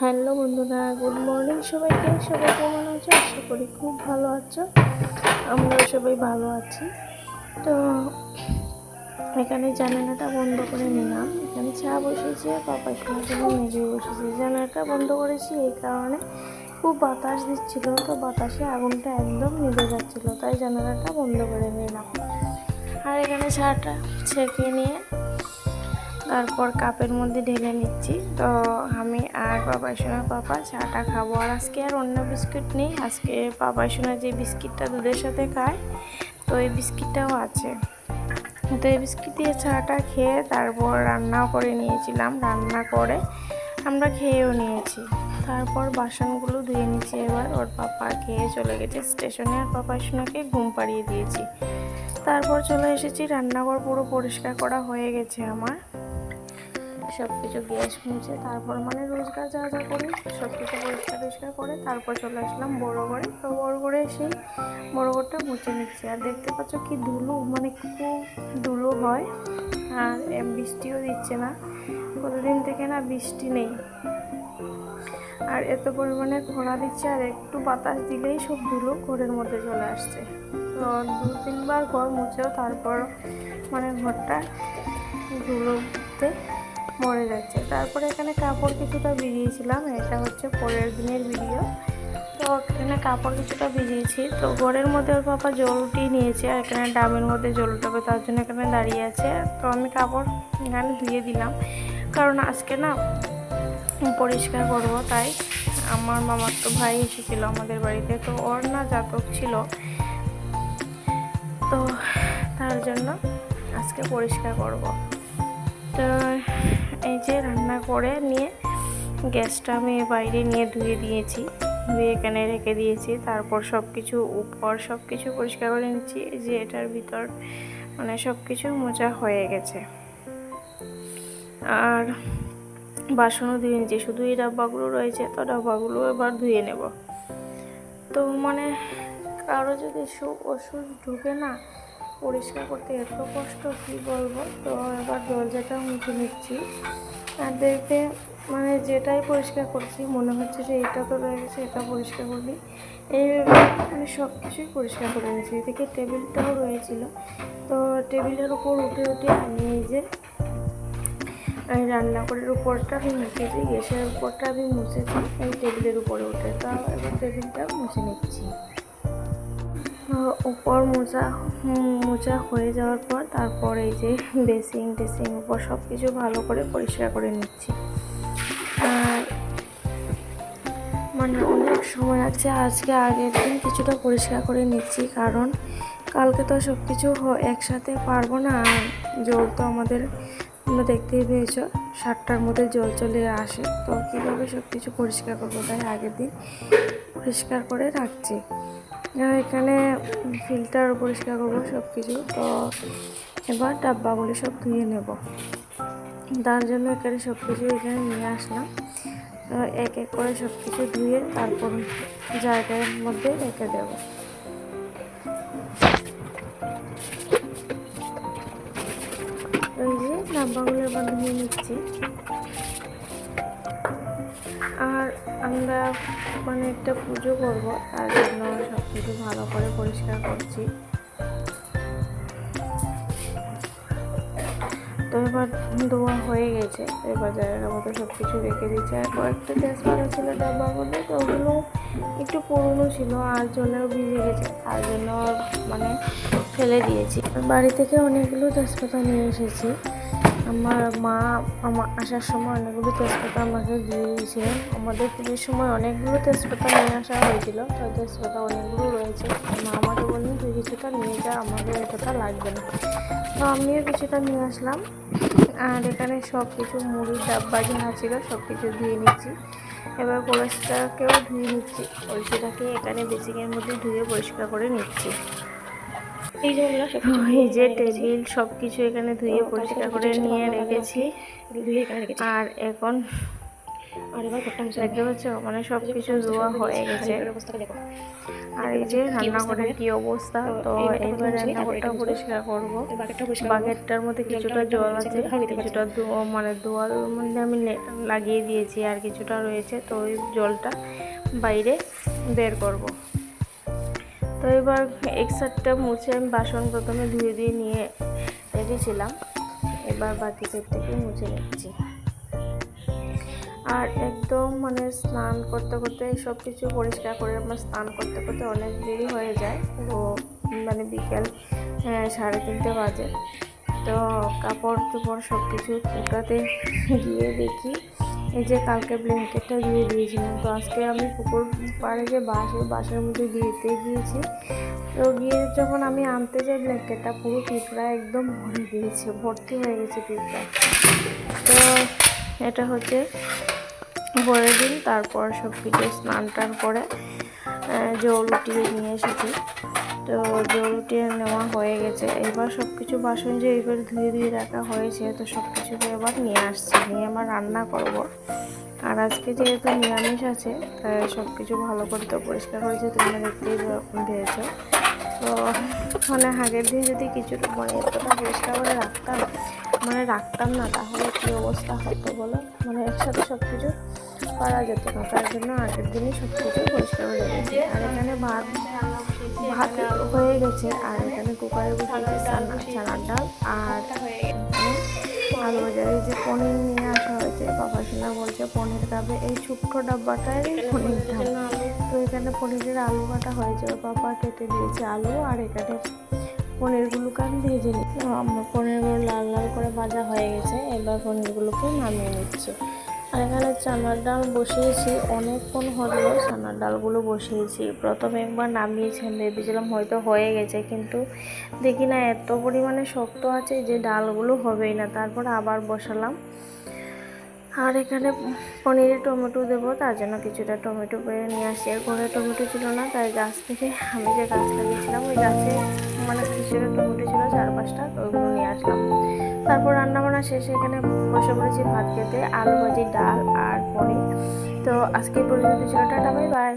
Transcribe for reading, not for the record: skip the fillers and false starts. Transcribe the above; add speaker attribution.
Speaker 1: Hello বন্ধুরা, good morning সবাইকে। সবাই কেমন আছো? আশা করি খুব ভালো আছো। আমরাও সবাই ভালো আছি। তো এখানে জানালাটা বন্ধ করে নিলাম। এখানে চা বসেছে, পাপা শোনার জন্য মেজে বসেছে। জানালাটা বন্ধ করেছি এই কারণে, খুব বাতাস দিচ্ছিল, তো বাতাসে আগুনটা একদম নিভে যাচ্ছিল, তাই জানালাটা বন্ধ করে নিলাম। আর এখানে চাটা ছেঁকে নিয়ে তারপর কাপের মধ্যে ঢেলে নিচ্ছি। তো আমি আর বাবা সোনার পাপা চাটা খাবো। আর আজকে আর অন্য বিস্কুট নেই, আজকে বাবা সোনা যে বিস্কিটটা দুধের সাথে খায়, তো এই বিস্কিটটাও আছে। তো এই বিস্কিট দিয়ে চাটা খেয়ে তারপর রান্নাও করে নিয়েছিলাম। রান্না করে আমরা খেয়েও নিয়েছি। তারপর বাসনগুলো ধুয়ে নিচ্ছি। এবার ওর পাপা খেয়ে চলে গেছে স্টেশনে, আর পাপা সোনাকে ঘুম পাড়িয়ে দিয়েছি। তারপর চলে এসেছি, রান্নাঘর পুরো পরিষ্কার করা হয়ে গেছে আমার। সব কিছু গ্যাস মুছে তারপর রোজগার যা যা করি সব কিছু পরিষ্কার করে তারপর চলে আসলাম বড় ঘরে। তো বড় ঘরে এসেই বড় ঘরটা মুছে নিচ্ছি। আর দেখতে পাচ্ছ কি ধুলো, খুব ধুলো হয়। আর বৃষ্টিও দিচ্ছে না, কতদিন থেকে না বৃষ্টি নেই, আর এত পরিমাণে খরা দিচ্ছে, আর একটু বাতাস দিলেই সব ধুলো ঘরের মধ্যে চলে আসছে। তো 2-3 বার ঘর মুছেও তারপর ঘরটা ধুলোতে মরে যাচ্ছে। তারপরে এখানে কাপড় কিছুটা ভিজিয়েছিলাম, এটা হচ্ছে পরের দিনের ভিডিও। তো এখানে কাপড় কিছুটা ভিজিয়েছি। তো ঘরের মধ্যে ওর পাপা জল উঠিয়ে নিয়েছে, আর এখানে ডাবের মধ্যে জল উঠাবে, তার জন্য এখানে দাঁড়িয়ে আছে। তো আমি কাপড় এখানে ধুয়ে দিলাম, কারণ আজকে না পরিষ্কার করব। তাই আমার মামার তো ভাই এসেছিলো আমাদের বাড়িতে, তো ওর না জাতক ছিল, তো তার জন্য আজকে পরিষ্কার করব। তো এই যে রান্না করে নিয়ে গ্যাসটা আমি বাইরে নিয়ে ধুয়ে দিয়েছি, ধুয়ে এখানে রেখে দিয়েছি। তারপর সব কিছু উপর সব কিছু পরিষ্কার করে নিচ্ছি। যে এটার ভিতর সব কিছু মোছা হয়ে গেছে। আর বাসনও ধুয়ে নিচ্ছি, শুধু এই ডাব্বাগুলো রয়েছে, তো ডাব্বাগুলো এবার ধুয়ে নেব। তো কারো যদি ওষুধ ঢুকে না, পরিষ্কার করতে এত কষ্ট কি বলবো। তো এবার দরজাটা মুছে নিচ্ছি। আর দেখতে যেটাই পরিষ্কার করছি মনে হচ্ছে যে এটা তো রয়ে গেছে, এটা পরিষ্কার করবি, এইভাবে সব কিছুই পরিষ্কার করে নিয়েছি। এদিকে টেবিলটাও রয়েছিল, তো টেবিলের উপর উঠে আমি এই যে রান্নাঘরের উপরটা আমি মুছেছি, গ্যাসের উপরটা আমি মুছেছি, এই টেবিলের উপরে উঠে। তো এবার টেবিলটা মুছে নিচ্ছি। উপর মোছা হয়ে যাওয়ার পর তারপর এই যে বেসিং উপর সব কিছু ভালো করে পরিষ্কার করে নিচ্ছি। আর অনেক সময় আছে, আজকে আগের দিন কিছুটা পরিষ্কার করে নিচ্ছি, কারণ কালকে তো সব কিছু একসাথে পারবো না। আর জল তো আমাদের দেখতেই পেয়েছো, 7টার মধ্যে জল চলে আসে, তো কীভাবে সব কিছু পরিষ্কার করবো, তাই আগের দিন পরিষ্কার করে রাখছি। এখানে ফিল্টার পরিষ্কার করবো সব কিছু। তো এবার ডাব্বাগুলি সব ধুয়ে নেব, তার জন্য এখানে সব কিছু এখানে নিয়ে আসলাম। এক এক করে সব কিছু ধুয়ে তারপর জায়গার মধ্যে রেখে দেব। এই যে ডাব্বাগুলো এবার ধুয়ে নিচ্ছি। আর আমরা একটা পুজো করব, তার জন্য সব কিছু ভালো করে পরিষ্কার করছি। তো এবার ধোয়া হয়ে গেছে, এবার জায়গার মতো সব কিছু রেখে দিচ্ছি। আর কয়েকটা তেজপাতা ছিল ডাব্বার মধ্যে, তো ওগুলো একটু পুরনো ছিল আর জলেও ভিজে গেছে, তার জন্য ফেলে দিয়েছি। বাড়ি থেকে অনেকগুলো তেজপাতা নিয়ে এসেছি। আমার মা আসার সময় অনেকগুলো তেজপাতা আমাকে দিয়ে দিয়েছিলেন। আমাদের পুজোর সময় অনেকগুলো তেজপাতা নিয়ে আসা হয়েছিল, তো তেজপাতা অনেকগুলো রয়েছে। মা আমাকে বললেন তুই কিছুটা নিয়ে যা, আমাদের এতটা লাগবে না। তো আমিও কিছুটা নিয়ে আসলাম। আর এখানে সব কিছু মুড়ির ডাব্বা যাহা ছিল সব কিছু ধুয়ে নিচ্ছি। এবার কলসিটাকেও ধুয়ে নিচ্ছি, কলসিটাকে এখানে বেসিনের মধ্যে ধুয়ে পরিষ্কার করে নিচ্ছি। এই যে টেবিল সব কিছু এখানে ধুয়ে পরিষ্কার করে নিয়ে রেখেছি। আর এখন
Speaker 2: আর এবার ঘরটা মুছে
Speaker 1: দেখতে পাচ্ছ মানে সব কিছু ধোয়া হয়ে গেছে। আর এই যে রান্নাঘরের কি অবস্থা। তো এইবার রান্নাঘরটা পরিষ্কার করবো। বাকেটটার মধ্যে কিছুটা জল আছে, কিছুটা মানে ধোয়ার মধ্যে আমি লাগিয়ে দিয়েছি, আর কিছুটা রয়েছে। তো ওই জলটা বাইরে বের করব। তো এবার এক সাইডটা মুছে আমি বাসন প্রথমে ধুয়ে দিয়ে নিয়ে রেখেছিলাম, এবার বাকি সাইডটাকে মুছে নিচ্ছি। আর একদম মানে স্নান করতে করতে সব কিছু পরিষ্কার করে আমার স্নান করতে করতে অনেক দেরি হয়ে যায়। তো মানে বিকেল 3:30 বাজে। তো কাপড় চোপড় সব কিছু উঠাতে গিয়ে দেখি এই যে কালকে ব্ল্যাঙ্কেটটা ধুয়ে দিয়েছিলাম। তো আজকে আমি পুকুর পাড়ে যে বাসের মধ্যে ধুয়েতে গিয়েছি। তো গিয়ে যখন আমি আনতে যাই ব্ল্যাঙ্কেটটা পুরো পিঁপড়া একদম ভরে গিয়েছে, ভর্তি হয়ে গেছে পিঁপড়া। তো এটা হচ্ছে পরের দিন। তারপর সব কিছু স্নান টান করে জল উঠিয়ে নিয়ে এসেছি। তো জল উঠিয়ে নেওয়া হয়ে গেছে। এবার সব কিছু বাসন যে এবার ধুয়ে রাখা হয়েছে, তো সব কিছুকে এবার নিয়ে আসছি, নিয়ে আবার রান্না করব। আর আজকে যেহেতু নিরামিষ আছে, তাই সব কিছু ভালো করে তো পরিষ্কার করেছে, তোমরা দেখতেই পেয়েছো। তো মানে আগের দিন যদি কিছুটা মানে এতটা পরিষ্কার করে রাখতাম না, তাহলে কী অবস্থা হতো বলো। মানে একসাথে সব কিছু করা যেত না, তার জন্য আগের দিনই সব কিছু পরিষ্কার করে রেখেছি। আর এখানে ভাত হয়ে গেছে। আর এখানে কুকারে বসিয়েছি চানার ডাল আর আলু ভাজা। এই যে পনির নিয়ে আসা হয়েছে, বাবা সোনা বলছে পনির খাবে, এই ছোট্ট ডাব্বাটায় পনির খাবে। তো এখানে পনিরের আলু কাটা হয়েছে, ওর বাবা কেটে দিয়েছে আলু। আর এখানে পনিরগুলোকে আমি ভেজে নিচ্ছি। আমার পনিরগুলো লাল লাল করে ভাজা হয়ে গেছে, এবার পনিরগুলোকে নামিয়ে নিচ্ছি। আর এখানে চানার ডাল বসিয়েছি, অনেকক্ষণ হলো চানার ডালগুলো বসিয়েছি। প্রথমে একবার নামিয়েছি, ভেবেছিলাম হয়তো হয়ে গেছে, কিন্তু দেখি না এত পরিমাণে শক্ত আছে যে ডালগুলো হবেই না। তারপর আবার বসালাম। আর এখানে পনিরে টমেটো দেবো, তার জন্য কিছুটা টমেটো পেড়ে নিয়ে আসি। আর ঘরে টমেটো ছিল না, তাই গাছ থেকে আমি যে গাছ লাগিয়েছিলাম ওই গাছে মানে কিছুটা টমেটো ছিল 4-5টা, তো ওইগুলো নিয়ে আসলাম। তারপর রান্নাবান্না শেষে এখানে বসে পড়েছি ভাত খেতে, আলু ভাজি, ডাল আর পনির। তো আজকে পর্যন্ত ছিল, টাটা, বাই বাই।